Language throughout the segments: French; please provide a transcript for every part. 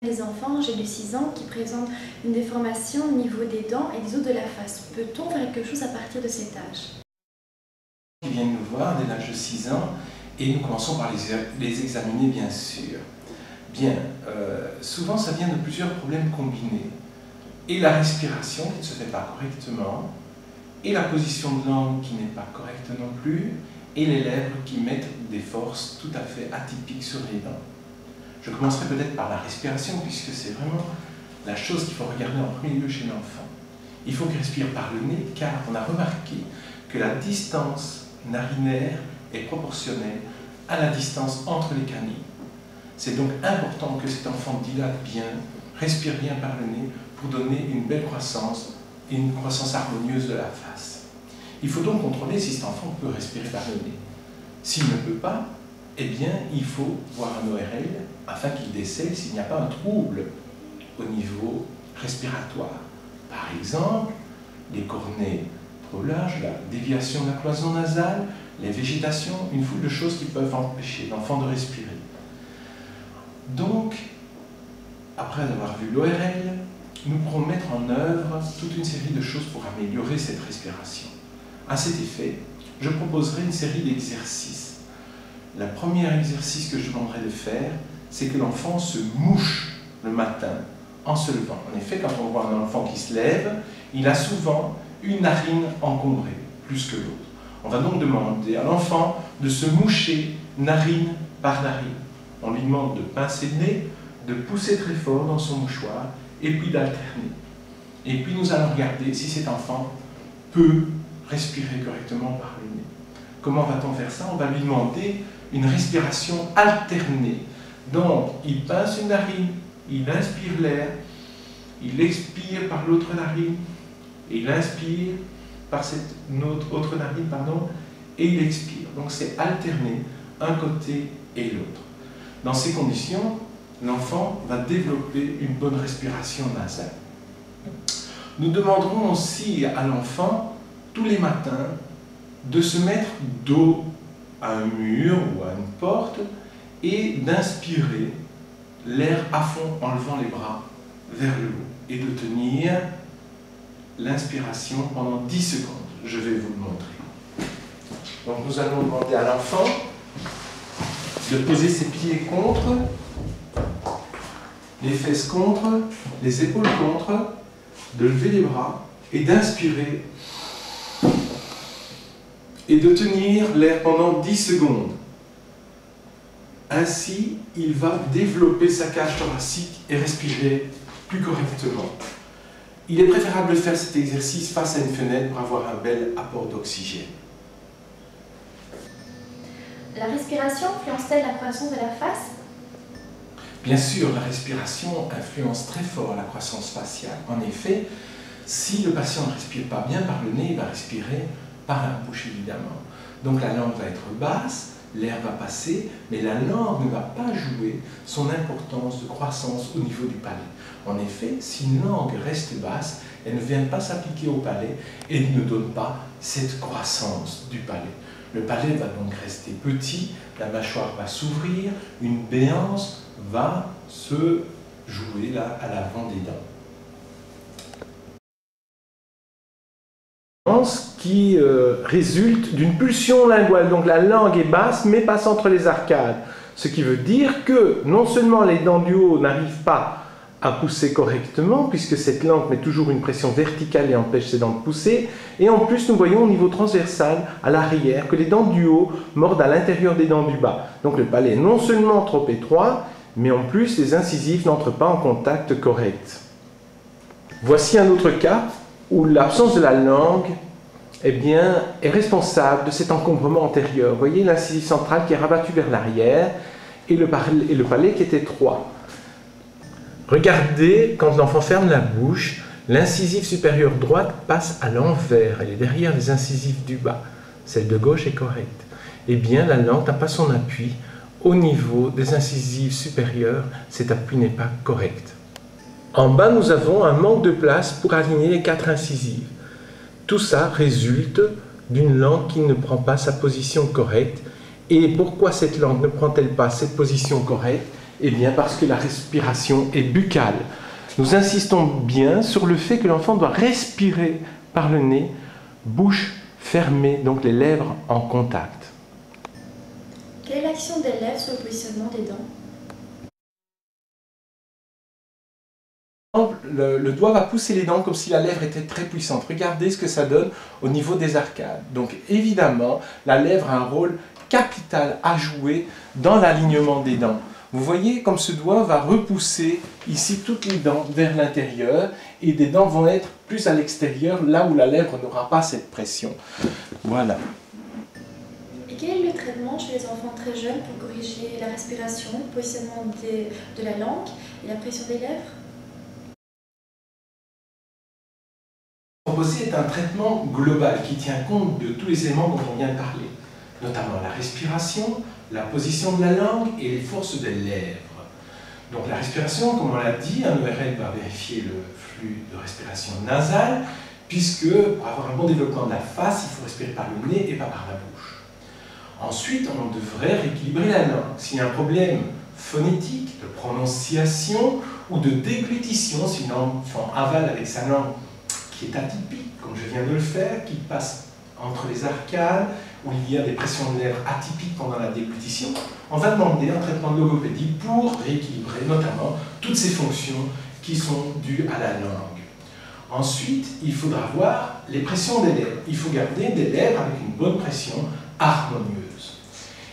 Des enfants, j'ai de 6 ans, qui présentent une déformation au niveau des dents et des os de la face. Peut-on faire quelque chose à partir de cet âge? Ils viennent nous voir dès l'âge de 6 ans et nous commençons par les examiner bien sûr. Bien, souvent ça vient de plusieurs problèmes combinés. Et la respiration qui ne se fait pas correctement, et la position de langue qui n'est pas correcte non plus, et les lèvres qui mettent des forces tout à fait atypiques sur les dents. Je commencerai peut-être par la respiration, puisque c'est vraiment la chose qu'il faut regarder en premier lieu chez l'enfant. Il faut qu'il respire par le nez, car on a remarqué que la distance narinaire est proportionnelle à la distance entre les canines. C'est donc important que cet enfant dilate bien, respire bien par le nez, pour donner une belle croissance et une croissance harmonieuse de la face. Il faut donc contrôler si cet enfant peut respirer par le nez. S'il ne peut pas, eh bien, il faut voir un ORL afin qu'il décèle s'il n'y a pas un trouble au niveau respiratoire. Par exemple, les cornets trop larges, la déviation de la cloison nasale, les végétations, une foule de choses qui peuvent empêcher l'enfant de respirer. Donc, après avoir vu l'ORL, nous pourrons mettre en œuvre toute une série de choses pour améliorer cette respiration. À cet effet, je proposerai une série d'exercices. Le premier exercice que je demanderai de faire, c'est que l'enfant se mouche le matin en se levant. En effet, quand on voit un enfant qui se lève, il a souvent une narine encombrée, plus que l'autre. On va donc demander à l'enfant de se moucher narine par narine. On lui demande de pincer le nez, de pousser très fort dans son mouchoir, et puis d'alterner. Et puis nous allons regarder si cet enfant peut respirer correctement par le nez. Comment va-t-on faire ça? On va lui demander une respiration alternée. Donc, il pince une narine, il inspire l'air, il expire par l'autre narine, et il inspire par cette autre narine, et il expire. Donc, c'est alterné, un côté et l'autre. Dans ces conditions, l'enfant va développer une bonne respiration nasale. Nous demanderons aussi à l'enfant, tous les matins, de se mettre dos à un mur ou à une porte et d'inspirer l'air à fond en levant les bras vers le haut et de tenir l'inspiration pendant 10 secondes. Je vais vous le montrer. Donc nous allons demander à l'enfant de poser ses pieds contre, les fesses contre, les épaules contre, de lever les bras et d'inspirer et de tenir l'air pendant 10 secondes. Ainsi, il va développer sa cage thoracique et respirer plus correctement. Il est préférable de faire cet exercice face à une fenêtre pour avoir un bel apport d'oxygène. La respiration influence-t-elle la croissance de la face? Bien sûr, la respiration influence très fort la croissance faciale. En effet, si le patient ne respire pas bien par le nez, il va respirer par la bouche évidemment. Donc la langue va être basse, l'air va passer, mais la langue ne va pas jouer son importance de croissance au niveau du palais. En effet, si une langue reste basse, elle ne vient pas s'appliquer au palais et ne donne pas cette croissance du palais. Le palais va donc rester petit, la mâchoire va s'ouvrir, une béance va se jouer là à l'avant des dents. Qui résulte d'une pulsion linguale. Donc la langue est basse mais passe entre les arcades. Ce qui veut dire que non seulement les dents du haut n'arrivent pas à pousser correctement, puisque cette langue met toujours une pression verticale et empêche ses dents de pousser, et en plus nous voyons au niveau transversal, à l'arrière, que les dents du haut mordent à l'intérieur des dents du bas. Donc le palais est non seulement trop étroit, mais en plus les incisives n'entrent pas en contact correct. Voici un autre cas où l'absence de la langue est responsable de cet encombrement antérieur. Vous voyez l'incisive centrale qui est rabattue vers l'arrière et le palais qui est étroit. Regardez, quand l'enfant ferme la bouche, l'incisive supérieure droite passe à l'envers. Elle est derrière les incisives du bas. Celle de gauche est correcte. Eh bien, la langue n'a pas son appui au niveau des incisives supérieures. Cet appui n'est pas correct. En bas, nous avons un manque de place pour aligner les 4 incisives. Tout ça résulte d'une langue qui ne prend pas sa position correcte. Et pourquoi cette langue ne prend-elle pas cette position correcte? Eh bien parce que la respiration est buccale. Nous insistons bien sur le fait que l'enfant doit respirer par le nez, bouche fermée, donc les lèvres en contact. Quelle est l'action des lèvres sur le positionnement des dents? Le doigt va pousser les dents comme si la lèvre était très puissante. Regardez ce que ça donne au niveau des arcades. Donc évidemment, la lèvre a un rôle capital à jouer dans l'alignement des dents. Vous voyez comme ce doigt va repousser ici toutes les dents vers l'intérieur et des dents vont être plus à l'extérieur, là où la lèvre n'aura pas cette pression. Voilà. Et quel est le traitement chez les enfants très jeunes pour corriger la respiration, le positionnement de la langue et la pression des lèvres? Proposé est un traitement global qui tient compte de tous les éléments dont on vient de parler, notamment la respiration, la position de la langue et les forces des lèvres. Donc la respiration, comme on l'a dit, un ORL va vérifier le flux de respiration nasale, puisque pour avoir un bon développement de la face, il faut respirer par le nez et pas par la bouche. Ensuite, on devrait rééquilibrer la langue. S'il y a un problème phonétique, de prononciation ou de déglutition, si l'enfant avale avec sa langue qui est atypique, comme je viens de le faire, qui passe entre les arcades, où il y a des pressions de lèvres atypiques pendant la déglutition, on va demander un traitement de logopédie pour rééquilibrer notamment toutes ces fonctions qui sont dues à la langue. Ensuite, il faudra voir les pressions des lèvres. Il faut garder des lèvres avec une bonne pression harmonieuse.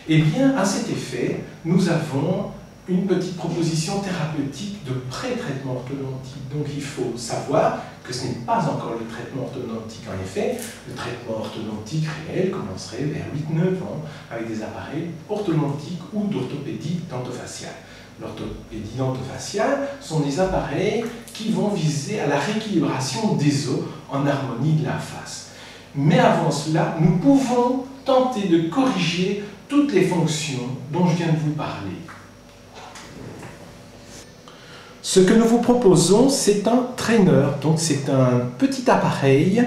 Eh bien, à cet effet, nous avons une petite proposition thérapeutique de pré-traitement orthodontique. Donc il faut savoir que ce n'est pas encore le traitement orthodontique. En effet, le traitement orthodontique réel commencerait vers 8-9 ans avec des appareils orthodontiques ou d'orthopédie dentofaciale. L'orthopédie dentofaciale sont des appareils qui vont viser à la rééquilibration des os en harmonie de la face. Mais avant cela, nous pouvons tenter de corriger toutes les fonctions dont je viens de vous parler. Ce que nous vous proposons, c'est un trainer, donc c'est un petit appareil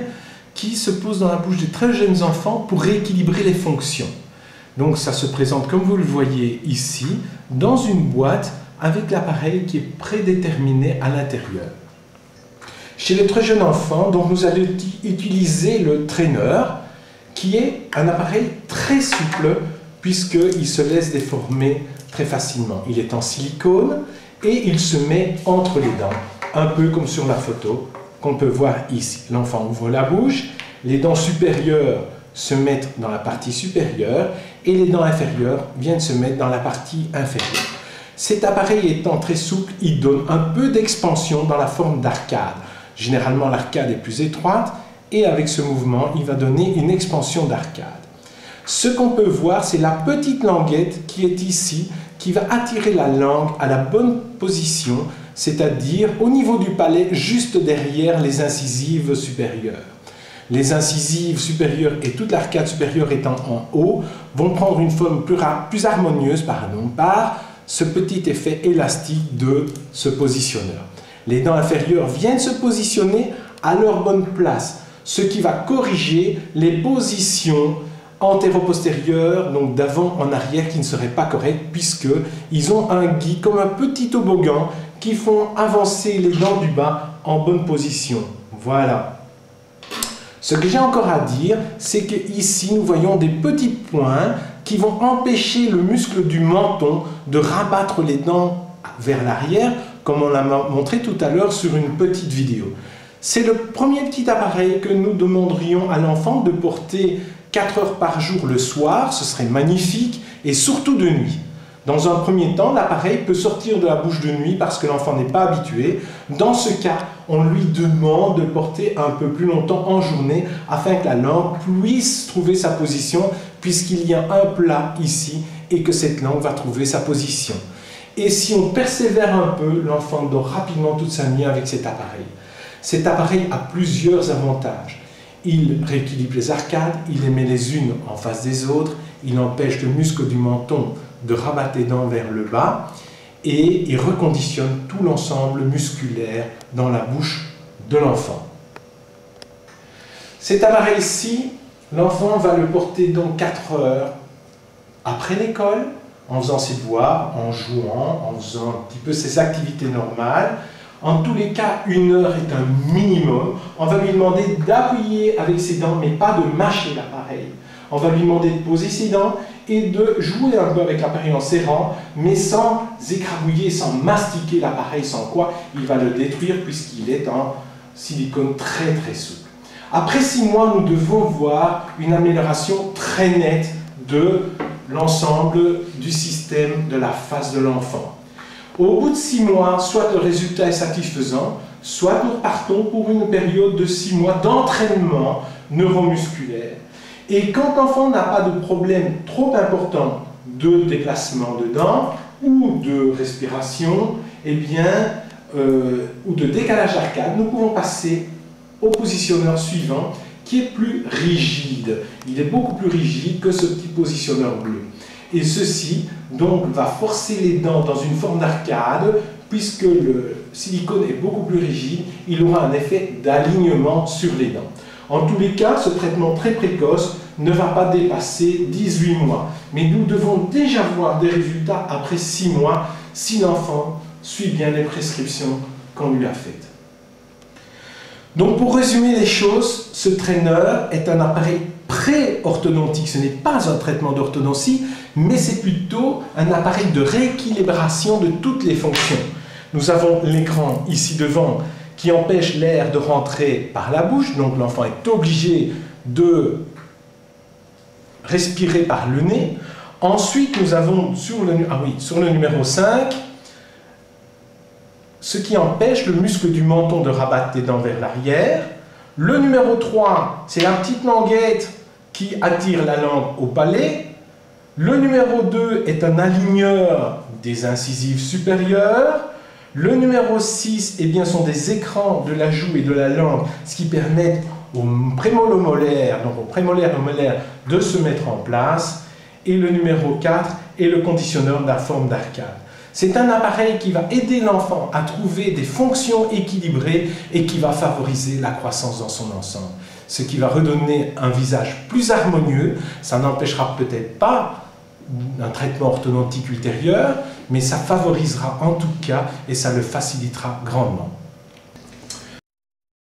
qui se pose dans la bouche des très jeunes enfants pour rééquilibrer les fonctions. Donc ça se présente comme vous le voyez ici, dans une boîte avec l'appareil qui est prédéterminé à l'intérieur. Chez les très jeunes enfants, donc nous allons utiliser le trainer, qui est un appareil très souple puisqu'il se laisse déformer très facilement. Il est en silicone et il se met entre les dents, un peu comme sur la photo qu'on peut voir ici. L'enfant ouvre la bouche, les dents supérieures se mettent dans la partie supérieure et les dents inférieures viennent se mettre dans la partie inférieure. Cet appareil étant très souple, il donne un peu d'expansion dans la forme d'arcade. Généralement, l'arcade est plus étroite et avec ce mouvement, il va donner une expansion d'arcade. Ce qu'on peut voir, c'est la petite languette qui est ici, qui va attirer la langue à la bonne position, c'est-à-dire au niveau du palais, juste derrière les incisives supérieures. Les incisives supérieures et toute l'arcade supérieure étant en haut, vont prendre une forme plus harmonieuse par ce petit effet élastique de ce positionneur. Les dents inférieures viennent se positionner à leur bonne place, ce qui va corriger les positions antéro-postérieures, donc d'avant en arrière, qui ne seraient pas correctes, puisqu'ils ont un gui comme un petit toboggan qui font avancer les dents du bas en bonne position. Voilà. Ce que j'ai encore à dire, c'est qu'ici, nous voyons des petits points qui vont empêcher le muscle du menton de rabattre les dents vers l'arrière, comme on l'a montré tout à l'heure sur une petite vidéo. C'est le premier petit appareil que nous demanderions à l'enfant de porter 4 heures par jour le soir, ce serait magnifique, et surtout de nuit. Dans un premier temps, l'appareil peut sortir de la bouche de nuit parce que l'enfant n'est pas habitué. Dans ce cas, on lui demande de porter un peu plus longtemps en journée afin que la langue puisse trouver sa position, puisqu'il y a un plat ici et que cette langue va trouver sa position. Et si on persévère un peu, l'enfant dort rapidement toute sa nuit avec cet appareil. Cet appareil a plusieurs avantages. Il rééquilibre les arcades, il les met les unes en face des autres, il empêche le muscle du menton de rabattre les dents vers le bas et il reconditionne tout l'ensemble musculaire dans la bouche de l'enfant. Cet appareil-ci, l'enfant va le porter donc 4 heures après l'école, en faisant ses devoirs, en jouant, en faisant un petit peu ses activités normales. En tous les cas, 1 heure est un minimum. On va lui demander d'appuyer avec ses dents, mais pas de mâcher l'appareil. On va lui demander de poser ses dents et de jouer un peu avec l'appareil en serrant, mais sans écrabouiller, sans mastiquer l'appareil, sans quoi il va le détruire puisqu'il est en silicone très très souple. Après 6 mois, nous devons voir une amélioration très nette de l'ensemble du système de la face de l'enfant. Au bout de 6 mois, soit le résultat est satisfaisant, soit nous partons pour une période de 6 mois d'entraînement neuromusculaire. Et quand l'enfant n'a pas de problème trop important de déplacement de dents ou de respiration, eh bien, ou de décalage arcade, nous pouvons passer au positionneur suivant qui est plus rigide. Il est beaucoup plus rigide que ce petit positionneur bleu. Et ceci donc va forcer les dents dans une forme d'arcade, puisque le silicone est beaucoup plus rigide, il aura un effet d'alignement sur les dents. En tous les cas, ce traitement très précoce ne va pas dépasser 18 mois. Mais nous devons déjà voir des résultats après 6 mois si l'enfant suit bien les prescriptions qu'on lui a faites. Donc pour résumer les choses, ce traîneur est un appareil pré-orthodontique. Ce n'est pas un traitement d'orthodontie, mais c'est plutôt un appareil de rééquilibration de toutes les fonctions. Nous avons l'écran ici devant qui empêche l'air de rentrer par la bouche, donc l'enfant est obligé de respirer par le nez. Ensuite, nous avons sur le numéro 5, ce qui empêche le muscle du menton de rabattre les dents vers l'arrière. Le numéro 3, c'est la petite languette qui attire la langue au palais. Le numéro 2 est un aligneur des incisives supérieures. Le numéro 6, eh bien, sont des écrans de la joue et de la langue, ce qui permet aux prémolo-molaires, donc aux prémolaires et molaires, de se mettre en place. Et le numéro 4 est le conditionneur de la forme d'arcade. C'est un appareil qui va aider l'enfant à trouver des fonctions équilibrées et qui va favoriser la croissance dans son ensemble. Ce qui va redonner un visage plus harmonieux. Ça n'empêchera peut-être pas un traitement orthodontique ultérieur, mais ça favorisera en tout cas et ça le facilitera grandement.